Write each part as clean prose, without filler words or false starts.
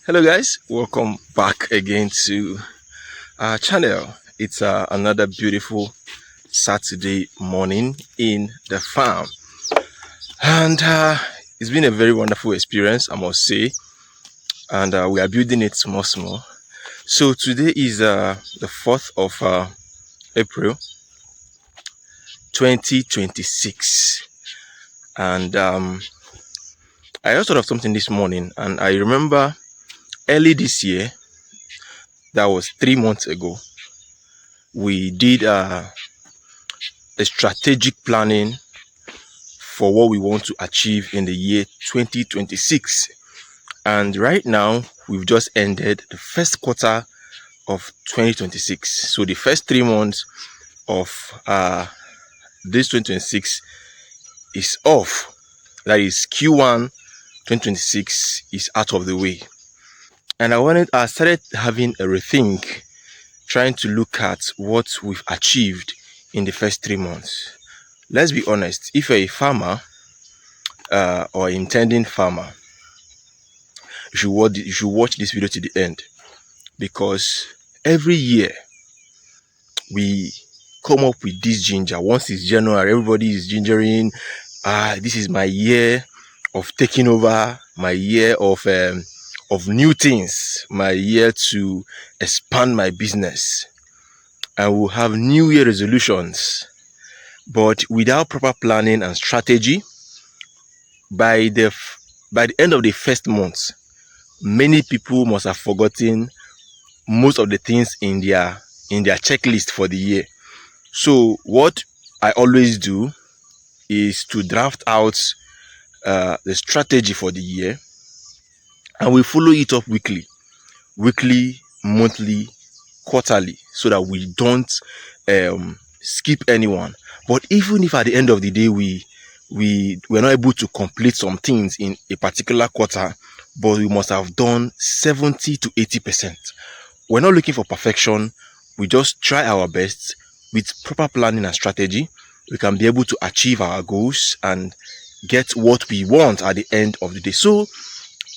Hello guys, welcome back again to our channel. It's another beautiful Saturday morning in the farm, and it's been a very wonderful experience, I must say, and we are building it small. So today is the 4th of April 2026, and I also thought of something this morning, and I remember early this year, that was 3 months ago, we did a strategic planning for what we want to achieve in the year 2026. And right now, we've just ended the first quarter of 2026. So the first 3 months of this 2026 is off. That is Q1 2026 is out of the way. And I started having a rethink, trying to look at what we've achieved in the first 3 months. Let's be honest, if you're a farmer or intending farmer, you should watch this video to the end, because every year we come up with this ginger. Once it's January, everybody is gingering. This is my year of taking over, my year of new things, my year to expand my business, and we'll have new year resolutions. But without proper planning and strategy, by the end of the first month, many people must have forgotten most of the things in their checklist for the year. So what I always do is to draft out the strategy for the year, and we follow it up weekly, monthly, quarterly, so that we don't skip anyone. But even if at the end of the day we're not able to complete some things in a particular quarter, but we must have done 70 to 80%. We're not looking for perfection. We just try our best. With proper planning and strategy, we can be able to achieve our goals and get what we want at the end of the day. So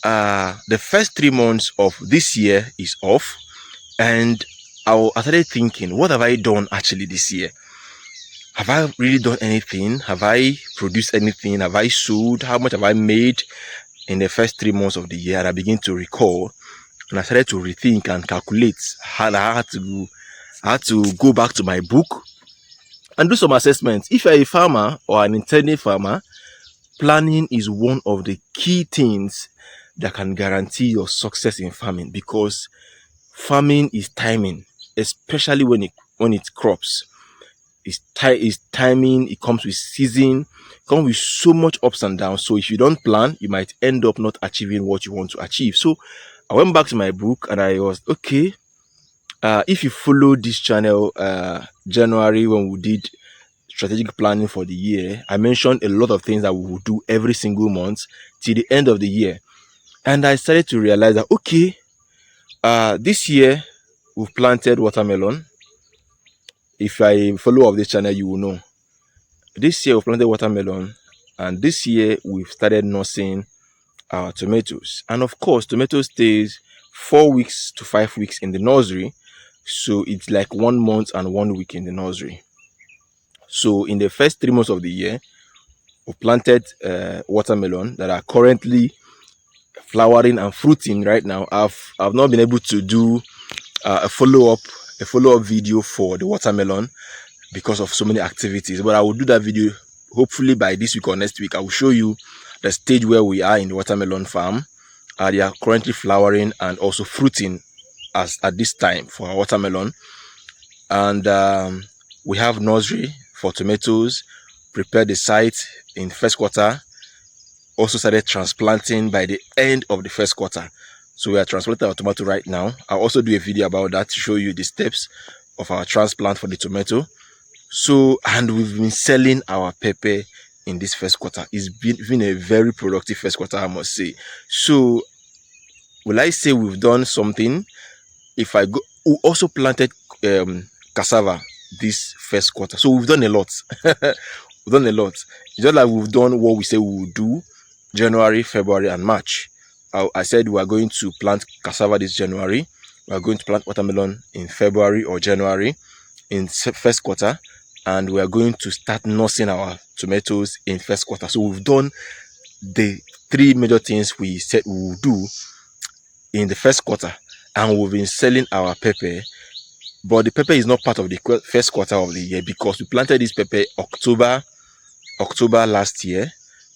the first 3 months of this year is off, and I started thinking, what have I done actually this year? Have I really done anything? Have I produced anything? Have I sold? How much have I made in the first 3 months of the year? And I began to recall, and I started to rethink and calculate. I had to go back to my book and do some assessments. If you're a farmer or an intending farmer, planning is one of the key things that can guarantee your success in farming, because farming is timing, especially when it crops. It's timing. It comes with season, it comes with so much ups and downs. So if you don't plan, you might end up not achieving what you want to achieve. So I went back to my book and I was okay. If you follow this channel, January, when we did strategic planning for the year, I mentioned a lot of things that we will do every single month till the end of the year. And I started to realize that, okay, this year we've planted watermelon. If I follow up this channel, you will know. This year we've planted watermelon, and this year we've started nursing our tomatoes. And of course, tomato stays 4 weeks to 5 weeks in the nursery. So it's like 1 month and 1 week in the nursery. So in the first 3 months of the year, we planted watermelon that are currently flowering and fruiting right now. I've not been able to do a follow-up video for the watermelon because of so many activities, but I will do that video hopefully by this week or next week. I will show you the stage where we are in the watermelon farm. They are currently flowering and also fruiting at this time for our watermelon. And we have nursery for tomatoes, prepared the site in first quarter, also started transplanting by the end of the first quarter. So we are transplanting our tomato right now. I'll also do a video about that to show you the steps of our transplant for the tomato. So, and we've been selling our pepper in this first quarter. It's been a very productive first quarter, I must say. So will I say we've done something? We also planted cassava this first quarter. So we've done a lot. We've done a lot. It's just like we've done what we say we will do January, February, and March. I said we are going to plant cassava this January. We are going to plant watermelon in February or January in first quarter, and we are going to start nursing our tomatoes in first quarter. So we've done the three major things we said we will do in the first quarter, and we've been selling our pepper. But the pepper is not part of the first quarter of the year because we planted this pepper October last year,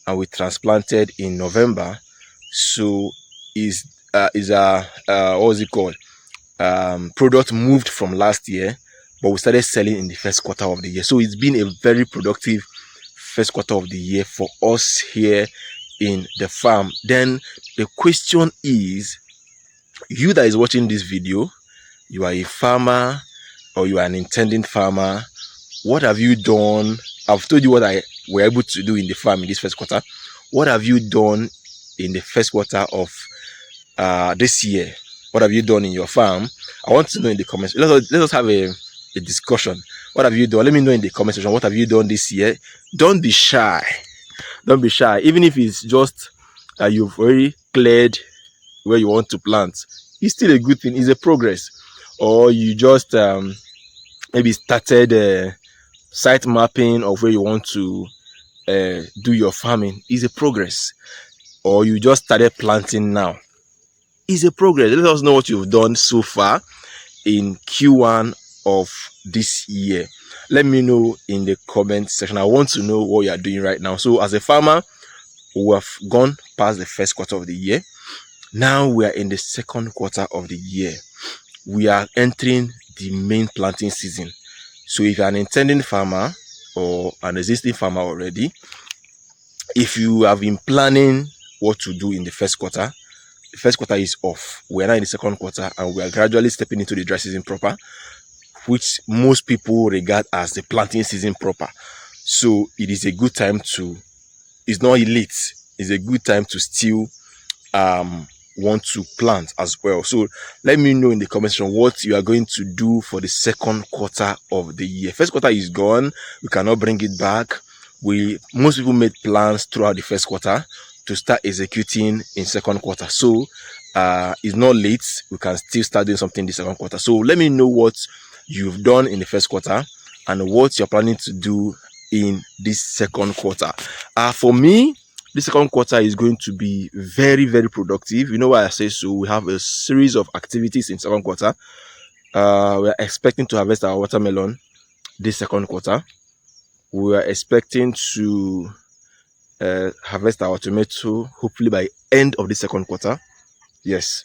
and we transplanted in November. So is what was it called? Product moved from last year, but we started selling in the first quarter of the year. So it's been a very productive first quarter of the year for us here in the farm. Then the question is, you that is watching this video, you are a farmer or you are an intending farmer, what have you done? I've told you what I were able to do in the farm in this first quarter. What have you done in the first quarter of this year? What have you done in your farm? I want to know in the comments. Let us have a discussion. What have you done? Let me know in the comment section. What have you done this year? Don't be shy. Don't be shy. Even if it's just you've already cleared where you want to plant, it's still a good thing. It's a progress. Or you just maybe started site mapping of where you want to do your farming. Is a progress. Or you just started planting now. Is a progress. Let us know what you've done so far in Q1 of this year. Let me know in the comment section. I want to know what you are doing right now. So as a farmer, we have gone past the first quarter of the year. Now we are in the second quarter of the year. We are entering the main planting season. So if you're an intending farmer or an existing farmer already, if you have been planning what to do in the first quarter, the first quarter is off. We are now in the second quarter and we are gradually stepping into the dry season proper, which most people regard as the planting season proper. So it is a good time to, it's not late, it's a good time to still want to plant as well. So let me know in the comment section what you are going to do for the second quarter of the year. First quarter is gone, we cannot bring it back. Most people made plans throughout the first quarter to start executing in second quarter. So it's not late, we can still start doing something in the second quarter. So let me know what you've done in the first quarter and what you're planning to do in this second quarter. For me, this second quarter is going to be very, very productive. You know why I say so? We have a series of activities in second quarter. We are expecting to harvest our watermelon this second quarter. We are expecting to harvest our tomato hopefully by end of the second quarter. Yes.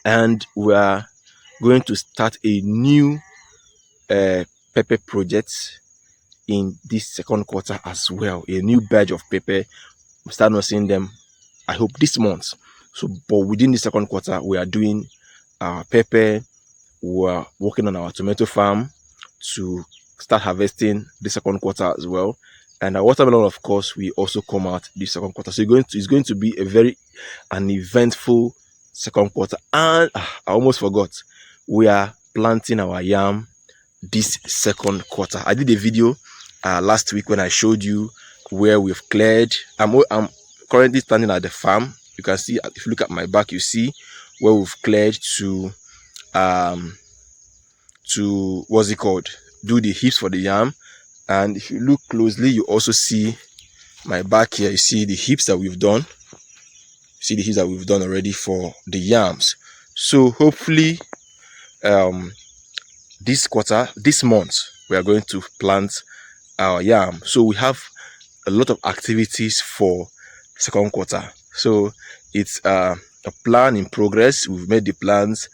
And we are going to start a new pepper project in this second quarter as well. A new batch of pepper. We start nursing them, I hope, this month. So, but within the second quarter, we are doing our pepper. We are working on our tomato farm to start harvesting the second quarter as well. And our watermelon, of course, will also come out this second quarter. So it's going to be an eventful second quarter. And I almost forgot, we are planting our yam this second quarter. I did a video last week when I showed you where we've cleared. I'm currently standing at the farm. You can see, if you look at my back, you see where we've cleared to what's it called, do the heaps for the yam. And if you look closely, you also see my back here. You see the heaps that we've done. You see the heaps that we've done already for the yams. So hopefully this month, we are going to plant our yam. So we have a lot of activities for second quarter. So it's a plan in progress. We've made the plans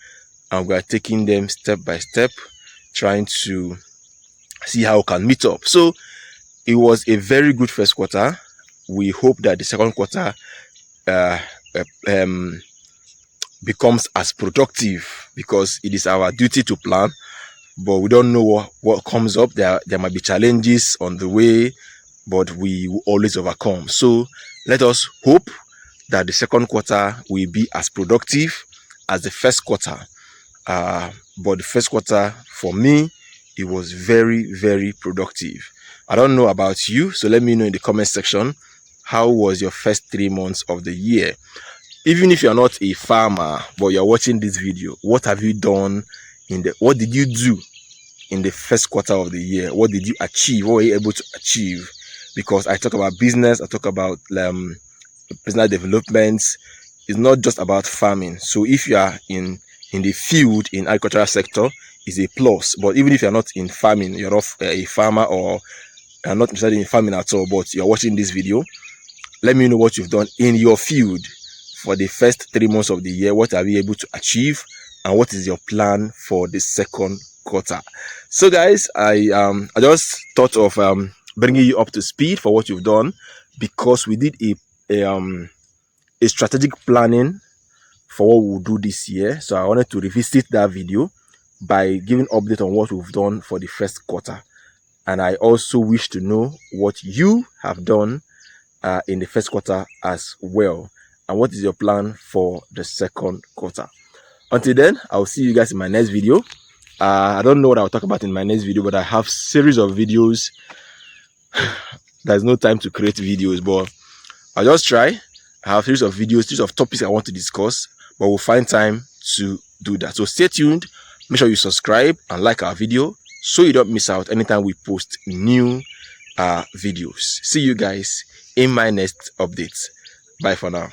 and we are taking them step by step, trying to see how we can meet up. So it was a very good first quarter. We hope that the second quarter becomes as productive, because it is our duty to plan, but we don't know what comes up. There might be challenges on the way, but we will always overcome. So let us hope that the second quarter will be as productive as the first quarter. But the first quarter, for me, it was very, very productive. I don't know about you, so let me know in the comment section, how was your first 3 months of the year? even if you're not a farmer but you're watching this video, what have you done what did you do in the first quarter of the year? What did you achieve? What were you able to achieve? Because I talk about business, I talk about personal development. It's not just about farming. So if you are in the field in agricultural sector, is a plus. But even if you're not in farming, you're not a farmer, or you're not interested in farming at all, but you're watching this video, let me know what you've done in your field for the first 3 months of the year. What are you able to achieve, and what is your plan for the second quarter? So guys, I just thought of bringing you up to speed for what you've done, because we did a strategic planning for what we'll do this year. So I wanted to revisit that video by giving update on what we've done for the first quarter, and I also wish to know what you have done in the first quarter as well, and what is your plan for the second quarter. Until then, I'll see you guys in my next video. I don't know what I'll talk about in my next video, but I have series of videos. There's no time to create videos, but I'll just try. I have series of videos, series of topics I want to discuss, but we'll find time to do that. So stay tuned. Make sure you subscribe and like our video so you don't miss out anytime we post new videos. See you guys in my next updates. Bye for now.